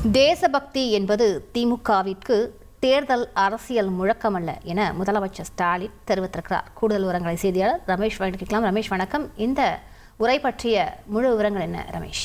தேசபக்தி என்பது திமுகவிற்கு தேர்தல் அரசியல் முழக்கமல்ல என முதலமைச்சர் ஸ்டாலின் தெரிவித்திருக்கிறார். கூடுதல் விவரங்களை செய்தியாளர் ரமேஷ் வழங்கிக்கலாம். ரமேஷ் வணக்கம். இந்த உரை பற்றிய முழு விவரங்கள் என்ன ரமேஷ்?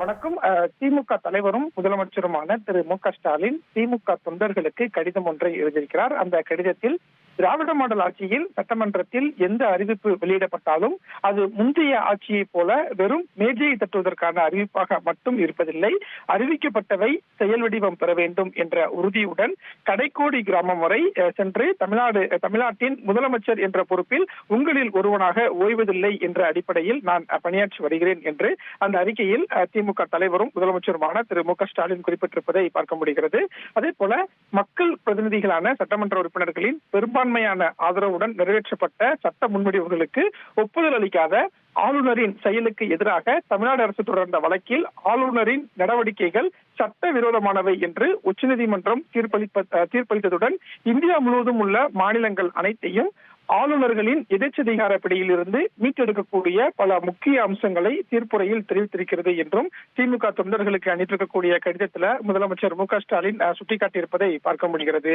வணக்கம். திமுக தலைவரும் முதலமைச்சருமான திரு மு.க. ஸ்டாலின் திமுக தொண்டர்களுக்கு கடிதம் ஒன்றை எழுதியிருக்கிறார். அந்த கடிதத்தில் திராவிட மாடல் ஆட்சியில் சட்டமன்றத்தில் எந்த அறிவிப்பு வெளியிடப்பட்டாலும் அது முந்தைய ஆட்சியை போல வெறும் மேஜையை தட்டுவதற்கான அறிவிப்பாக மட்டும் இருப்பதில்லை, அறிவிக்கப்பட்டவை செயல் வடிவம் பெற வேண்டும் என்ற உறுதியுடன் கடைக்கோடி கிராமம் வரை சென்று தமிழ்நாட்டின் முதலமைச்சர் என்ற பொறுப்பில் உங்களில் ஒருவனாக ஓய்வதில்லை என்ற அடிப்படையில் நான் பணியாற்றி வருகிறேன் என்று அந்த அறிக்கையில் திமுக தலைவரும் முதலமைச்சருமான திரு மு.க. ஸ்டாலின் குறிப்பிட்டிருப்பதை பார்க்க முடிகிறது. அதே போல மக்கள் பிரதிநிதிகளான சட்டமன்ற உறுப்பினர்களின் பெரும்பான்மையான ஆதரவுடன் நிறைவேற்றப்பட்ட சட்ட முன்வடிவுகளுக்கு ஒப்புதல் அளிக்காத ஆளுநரின் செயலுக்கு எதிராக தமிழ்நாடு அரசு தொடர்ந்த வழக்கில் ஆளுநரின் நடவடிக்கைகள் சட்டவிரோதமானவை என்று உச்சநீதிமன்றம் தீர்ப்பளித்ததுடன் இந்தியா முழுவதும் உள்ள மாநிலங்கள் அனைத்தையும் ஆளுநர்களின் எதேச்சதிகார பிடியில் இருந்து மீட்டெடுக்கக்கூடிய பல முக்கிய அம்சங்களை தீர்ப்புரையில் தெரிவித்திருக்கிறது என்றும் திமுக தொண்டர்களுக்கு அனுப்பியிருக்கக்கூடிய கடிதத்தில் முதலமைச்சர் மு.க. ஸ்டாலின் சுட்டிக்காட்டியிருப்பதை பார்க்க முடிகிறது.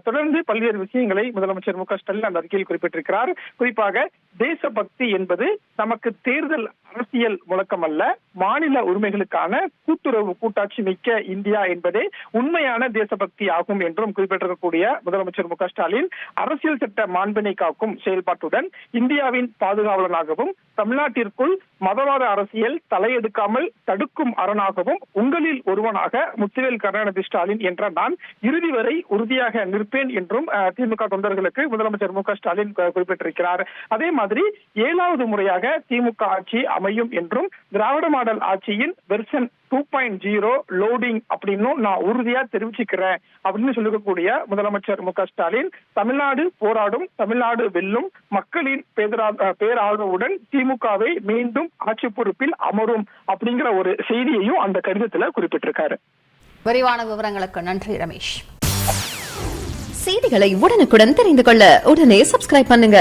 தொடர்ந்து பல்வேறு விஷயங்களை முதலமைச்சர் மு.க. ஸ்டாலின் அந்த அறிக்கையில் குறிப்பிட்டிருக்கிறார். குறிப்பாக தேசபக்தி என்பது நமக்கு தேர்தல் அரசியல் முழக்கம் அல்ல, மாநில உரிமைகளுக்கான கூட்டுறவு கூட்டாட்சி மிக்க இந்தியா என்பதே உண்மையான தேசபக்தி ஆகும் என்றும் குறிப்பிட்டிருக்கக்கூடிய முதலமைச்சர் மு.க. ஸ்டாலின் அரசியல் சட்ட மாண்பினை காக்கும் செயல்பாட்டுடன் இந்தியாவின் பாதுகாவலனாகவும் தமிழ்நாட்டிற்குள் மதவாத அரசியல் தலையெடுக்காமல் தடுக்கும் அரணாகவும் உங்களில் ஒருவனாக முத்துவேல் கருணாநிதி ஸ்டாலின் என்ற நான் இறுதி வரை உறுதியாக நிற்பேன் என்றும் திமுக தொண்டர்களுக்கு முதலமைச்சர் மு.க. ஸ்டாலின் குறிப்பிட்டிருக்கிறார். அதே மாதிரி 7வது முறையாக திமுக ஆட்சி அமையும் என்றும் திராவிட மாடல் ஆட்சியின் வெர்ஷன் 2.0 லோடிங் அப்படின்னு நான் உறுதியா தெரிவிச்சுக்கிறேன் அப்படின்னு சொல்லக்கூடிய முதலமைச்சர் மு.க. ஸ்டாலின் தமிழ்நாடு போராடும், தமிழ்நாடு வெல்லும், மக்களின் பேராதரவுடன் திமுகவை மீண்டும் ஆட்சி பொறுப்பில் அமரும் அப்படிங்கிற ஒரு செய்தியையும் அந்த கடிதத்துல குறிப்பிட்டிருக்காரு. விரிவான விவரங்களுக்கு நன்றி ரமேஷ். செய்திகளை உடனுக்குடன் தெரிந்து கொள்ள உடனே சப்ஸ்கிரைப் பண்ணுங்க.